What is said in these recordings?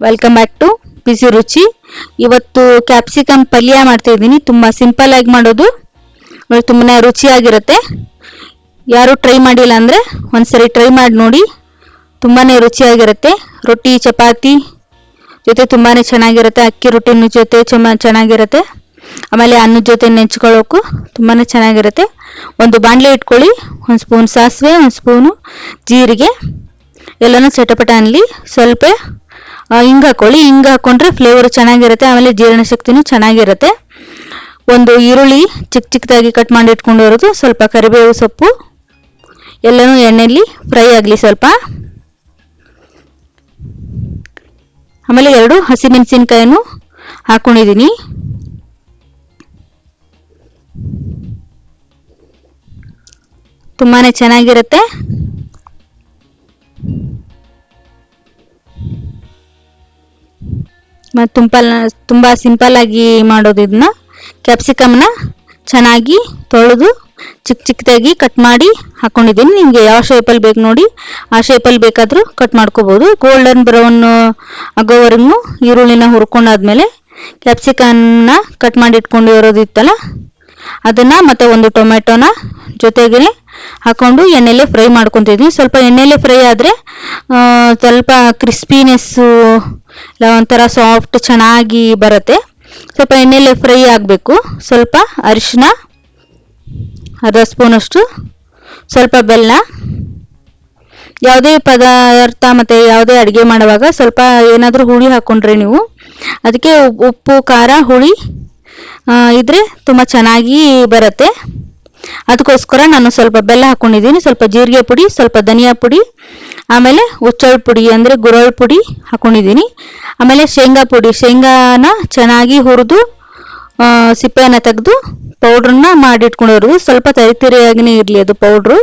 Welcome back to ಬಿಸಿ ರುಚಿ. ಇವತ್ತು capsicum ಪಲ್ಯ ಮಾಡ್ತಾ ಇದ್ದೀನಿ. ತುಂಬಾ ಸಿಂಪಲ್ ಆಗಿ ಮಾಡೋದು, ತುಂಬಾ ರುಚಿಯಾಗಿರುತ್ತೆ. ಯಾರು ಟ್ರೈ ಮಾಡಿಲ್ಲ ಅಂದ್ರೆ ಒಂದ್ಸರಿ ಟ್ರೈ ಮಾಡಿ ನೋಡಿ, ತುಂಬಾನೇ ರುಚಿಯಾಗಿರುತ್ತೆ. ರೊಟ್ಟಿ ಚಪಾತಿ ಜೊತೆ ತುಂಬಾನೇ ಚೆನ್ನಾಗಿರುತ್ತೆ. ಅಕ್ಕಿ ರೊಟ್ಟಿ ಜೊತೆ ಚೆನ್ನಾಗಿರುತ್ತೆ. ಆಮೇಲೆ ಅನ್ನದ ಜೊತೆ ನೆಂಚ್ಕೊಳ್ಳೋಕು ತುಂಬಾನೇ ಚೆನ್ನಾಗಿರುತ್ತೆ. ಒಂದು ಬಾಣಲೆ ಇಟ್ಕೊಳ್ಳಿ, ಒಂದು ಸ್ಪೂನ್ ಸಾಸಿವೆ, ಒಂದು ಸ್ಪೂನು ಜೀರಿಗೆ, ಎಲ್ಲನೂ ಚಟಪಟ ಅನ್ನಲಿ. ಸ್ವಲ್ಪ ಹಿಂಗ ಹಾಕೊಳ್ಳಿ. ಹಿಂಗ ಹಾಕೊಂಡ್ರೆ ಫ್ಲೇವರ್ ಚೆನ್ನಾಗಿರುತ್ತೆ. ಆಮೇಲೆ ಜೀರ್ಣ ಶಕ್ತಿನೂ ಚೆನ್ನಾಗಿರುತ್ತೆ. ಒಂದು ಈರುಳ್ಳಿ ಚಿಕ್ಕ ಚಿಕ್ಕದಾಗಿ ಕಟ್ ಮಾಡಿ ಇಟ್ಕೊಂಡಿರೋದು, ಸ್ವಲ್ಪ ಕರಿಬೇವು ಸೊಪ್ಪು, ಎಲ್ಲನೂ ಎಣ್ಣೆಯಲ್ಲಿ ಫ್ರೈ ಆಗಲಿ ಸ್ವಲ್ಪ. ಆಮೇಲೆ 2 ಹಸಿಮೆಣಸಿನಕಾಯನ್ನು ಹಾಕೊಂಡಿದ್ದೀನಿ. ತುಂಬಾನೇ ಚೆನ್ನಾಗಿರುತ್ತೆ. ಮತ್ತು ತುಂಬಾ ಸಿಂಪಲ್ ಆಗಿ ಮಾಡೋದು. ಇದನ್ನ ಕ್ಯಾಪ್ಸಿಕಮ್ನ ಚೆನ್ನಾಗಿ ತೊಳೆದು ಚಿಕ್ಕ ಚಿಕ್ಕದಾಗಿ ಕಟ್ ಮಾಡಿ ಹಾಕೊಂಡಿದ್ದೀನಿ. ನಿಮಗೆ ಯಾವ ಶೇಪಲ್ಲಿ ಬೇಕು ನೋಡಿ, ಆ ಶೇಪಲ್ಲಿ ಬೇಕಾದರೂ ಕಟ್ ಮಾಡ್ಕೋಬೋದು. ಗೋಲ್ಡನ್ ಬ್ರೌನ್ ಆಗೋವರೆಗೂ ಈರುಳ್ಳಿನ ಹುರ್ಕೊಂಡಾದ್ಮೇಲೆ ಕ್ಯಾಪ್ಸಿಕಮ್ನ ಕಟ್ ಮಾಡಿ ಇಟ್ಕೊಂಡಿರೋದಿತ್ತಲ್ಲ ಅದನ್ನ ಮತ್ತೆ ಒಂದು ಟೊಮೆಟೊನ ಜೊತೆಗೆ ಹಾಕೊಂಡು ಎಣ್ಣೆಲೆ ಫ್ರೈ ಮಾಡ್ಕೊತಿದ್ದೀನಿ. ಸ್ವಲ್ಪ ಎಣ್ಣೆಲೆ ಫ್ರೈ ಆದರೆ ಸ್ವಲ್ಪ ಕ್ರಿಸ್ಪಿನೆಸ್ಸು ಇಲ್ಲ ಒಂಥರ ಸಾಫ್ಟ್ ಚೆನ್ನಾಗಿ ಬರುತ್ತೆ. ಸ್ವಲ್ಪ ಎಣ್ಣೆಲೆ ಫ್ರೈ ಆಗಬೇಕು. ಸ್ವಲ್ಪ ಅರಿಶಿನ, ಅರ್ಧ ಸ್ಪೂನಷ್ಟು, ಸ್ವಲ್ಪ ಬೆಲ್ಲ. ಯಾವುದೇ ಪದಾರ್ಥ ಮತ್ತು ಯಾವುದೇ ಅಡುಗೆ ಮಾಡುವಾಗ ಸ್ವಲ್ಪ ಏನಾದರೂ ಹುಳಿ ಹಾಕ್ಕೊಂಡ್ರೆ ನೀವು, ಅದಕ್ಕೆ ಉಪ್ಪು ಖಾರ ಹುಳಿ ಇದ್ರೆ ತುಂಬ ಚೆನ್ನಾಗಿ ಬರುತ್ತೆ. ಅದಕ್ಕೋಸ್ಕರ ನಾನು ಸ್ವಲ್ಪ ಬೆಲ್ಲ ಹಾಕ್ಕೊಂಡಿದ್ದೀನಿ. ಸ್ವಲ್ಪ ಜೀರಿಗೆ ಪುಡಿ, ಸ್ವಲ್ಪ ಧನಿಯಾ ಪುಡಿ, ಆಮೇಲೆ ಹುಚ್ಚಳ ಪುಡಿ ಅಂದರೆ ಗುರಳ್ ಪುಡಿ ಹಾಕ್ಕೊಂಡಿದ್ದೀನಿ. ಆಮೇಲೆ ಶೇಂಗಾ ಪುಡಿ, ಶೇಂಗಾನ ಚೆನ್ನಾಗಿ ಹುರಿದು ಸಿಪ್ಪೆಯನ್ನು ತೆಗೆದು ಪೌಡ್ರನ್ನ ಮಾಡಿಟ್ಕೊಂಡಿರೋದು. ಸ್ವಲ್ಪ ತರಿತರಿಯಾಗಿಯೇ ಇರಲಿ ಅದು ಪೌಡ್ರು.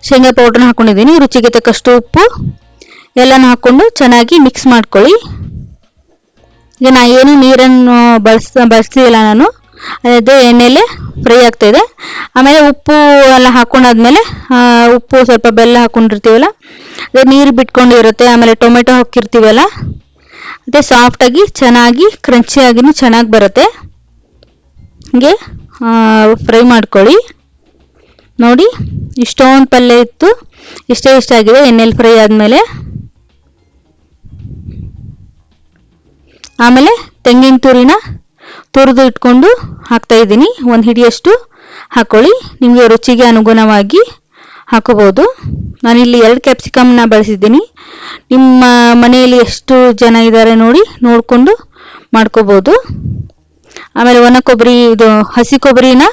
ಶೇಂಗಾ ಪೌಡ್ರನ್ನ ಹಾಕ್ಕೊಂಡಿದ್ದೀನಿ. ರುಚಿಗೆ ತಕ್ಕಷ್ಟು ಉಪ್ಪು ಎಲ್ಲನೂ ಹಾಕ್ಕೊಂಡು ಚೆನ್ನಾಗಿ ಮಿಕ್ಸ್ ಮಾಡ್ಕೊಳ್ಳಿ. ಈಗ ನಾ ಏನು ನೀರನ್ನು ಬಳಸ್ತಿಲ್ಲ ನಾನು, ಅದೇ ಎಣ್ಣೆಲೆ ಫ್ರೈ ಆಗ್ತಾಯಿದೆ. ಆಮೇಲೆ ಉಪ್ಪು ಎಲ್ಲ ಹಾಕ್ಕೊಂಡಾದ್ಮೇಲೆ ಉಪ್ಪು ಸ್ವಲ್ಪ ಬೆಲ್ಲ ಹಾಕ್ಕೊಂಡಿರ್ತೀವಲ್ಲ ಅದೇ ನೀರು ಬಿಟ್ಕೊಂಡಿರುತ್ತೆ. ಆಮೇಲೆ ಟೊಮೆಟೊ ಹಾಕಿರ್ತೀವಲ್ಲ ಅದೇ ಸಾಫ್ಟಾಗಿ ಚೆನ್ನಾಗಿ ಕ್ರಂಚಿಯಾಗಿನೂ ಚೆನ್ನಾಗಿ ಬರುತ್ತೆ. ಹೀಗೆ ಫ್ರೈ ಮಾಡ್ಕೊಳ್ಳಿ. ನೋಡಿ ಇಷ್ಟೊಂದು ಪಲ್ಯ ಇತ್ತು, ಇಷ್ಟ ಆಗಿದೆ ಎಣ್ಣೆಲಿ ಫ್ರೈ ಆದಮೇಲೆ. ಆಮೇಲೆ ತೆಂಗಿನ ತುರಿನ ತುರಿದು ಇಟ್ಕೊಂಡು ಹಾಕ್ತಾ ಇದ್ದೀನಿ. ಒಂದು ಹಿಡಿಯಷ್ಟು ಹಾಕ್ಕೊಳ್ಳಿ. ನಿಮಗೆ ರುಚಿಗೆ ಅನುಗುಣವಾಗಿ ಹಾಕೋಬೋದು. ನಾನಿಲ್ಲಿ 2 ಕ್ಯಾಪ್ಸಿಕಮ್ನ ಬಳಸಿದ್ದೀನಿ. ನಿಮ್ಮ ಮನೆಯಲ್ಲಿ ಎಷ್ಟು ಜನ ಇದ್ದಾರೆ ನೋಡಿಕೊಂಡು ಮಾಡ್ಕೋಬೋದು. ಆಮೇಲೆ ಒಣ ಕೊಬ್ಬರಿ, ಇದು ಹಸಿ ಕೊಬ್ಬರಿನ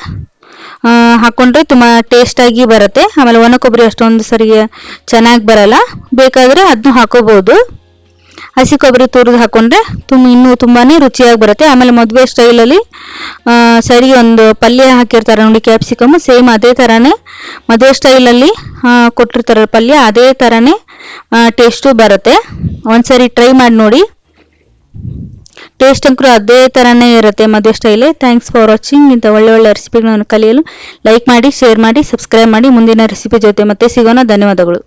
ಹಾಕ್ಕೊಂಡ್ರೆ ತುಂಬ ಟೇಸ್ಟಾಗಿ ಬರುತ್ತೆ. ಆಮೇಲೆ ಒಣ ಕೊಬ್ಬರಿ ಅಷ್ಟೊಂದು ಸರಿ ಚೆನ್ನಾಗಿ ಬರಲ್ಲ, ಬೇಕಾದರೆ ಅದನ್ನು ಹಾಕೋಬೋದು. ಹಸಿ ಕೊಬ್ಬರಿ ತುರಿದು ಹಾಕ್ಕೊಂಡ್ರೆ ಇನ್ನೂ ತುಂಬಾ ರುಚಿಯಾಗಿ ಬರುತ್ತೆ. ಆಮೇಲೆ ಮದುವೆ ಸ್ಟೈಲಲ್ಲಿ ಸೈಡಿಗೆ ಒಂದು ಪಲ್ಯ ಹಾಕಿರ್ತಾರೆ ನೋಡಿ ಕ್ಯಾಪ್ಸಿಕಮ್, ಸೇಮ್ ಅದೇ ಥರನೇ ಮದುವೆ ಸ್ಟೈಲಲ್ಲಿ ಕೊಟ್ಟಿರ್ತಾರೆ ಪಲ್ಯ, ಅದೇ ಥರನೇ ಟೇಸ್ಟು ಬರುತ್ತೆ. ಒಂದ್ಸರಿ ಟ್ರೈ ಮಾಡಿ ನೋಡಿ, ಟೇಸ್ಟ್ ಅಂತೂ ಅದೇ ಥರನೇ ಇರುತ್ತೆ ಮದುವೆ ಸ್ಟೈಲೇ. Thanks for watching. ಇಂಥ ಒಳ್ಳೆ ರೆಸಿಪಿಗಳನ್ನು ಕಲಿಯಲು ಲೈಕ್ ಮಾಡಿ, ಶೇರ್ ಮಾಡಿ, ಸಬ್ಸ್ಕ್ರೈಬ್ ಮಾಡಿ. ಮುಂದಿನ ರೆಸಿಪಿ ಜೊತೆ ಮತ್ತೆ ಸಿಗೋಣ. ಧನ್ಯವಾದಗಳು.